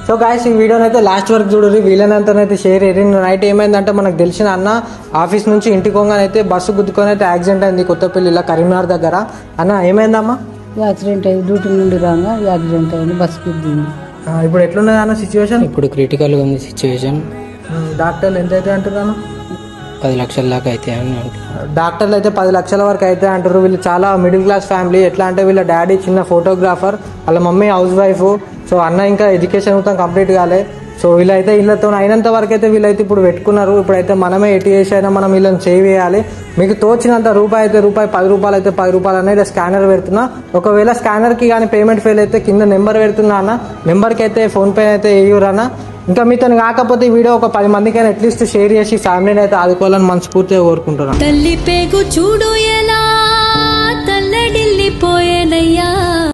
So guys ఈ వీడియోని అయితే లాస్ట్ వరకు చూడరు, వీలైనంతనైతే షేర్ చేయరు. నైట్ ఏమైందంటే మనకు తెలిసిన అన్న ఆఫీస్ నుంచి ఇంటికి పోగానైతే బస్సు గుద్దుకొని అయితే యాక్సిడెంట్ అయింది కొత్తపల్లిలో కరీంనగర్ దగ్గర. అన్న ఏమైందమ్మా? యాక్సిడెంట్ అయింది, డ్యూటీ నుండి రాగా యాక్సిడెంట్ అయింది, బస్ గుద్దింది. ఇప్పుడు ఎట్లున్నది అన్న సిచ్యువేషన్? ఇప్పుడు క్రిటికల్గా ఉంది సిచ్యువేషన్. డాక్టర్లు ఎంత అయితే అంటున్నాను? 10 లక్షల దాకా అయితే అని అంటున్నారు. డాక్టర్లు అయితే 10 లక్షల వరకు అయితే అంటారు. వీళ్ళు చాలా మిడిల్ క్లాస్ ఫ్యామిలీ. ఎట్లా అంటే వీళ్ళ డాడీ చిన్న ఫోటోగ్రాఫర్, వాళ్ళ మమ్మీ హౌస్ వైఫ్. సో అన్న ఇంకా ఎడ్యుకేషన్ మొత్తం కంప్లీట్ కాలే. సో వీళ్ళైతే వీళ్ళతో అయినంత వరకు అయితే వీళ్ళైతే ఇప్పుడు పెట్టుకున్నారు. ఇప్పుడైతే మనమే ఎటు చేసి అయినా మనం వీళ్ళని సేవ్ చేయాలి. మీకు తోచినంత రూపాయి అయితే రూపాయి, 10 రూపాయలు అయితే 10 రూపాయలు అనేది స్కానర్ పెడుతున్నా. ఒకవేళ స్కానర్కి కానీ పేమెంట్ ఫెయిల్ అయితే కింద నెంబర్ పెడుతున్నా అన్న, నెంబర్కి అయితే ఫోన్పే అయితే వేయరన్నా. ఇంకా మీతో కాకపోతే ఈ వీడియో ఒక 10 మందికైనా అట్లీస్ట్ షేర్ చేసి ఫ్యామిలీని అయితే ఆదుకోవాలని మనస్ఫూర్తిగా కోరుకుంటున్నాను. తల్లి పేగు చూడు ఎలా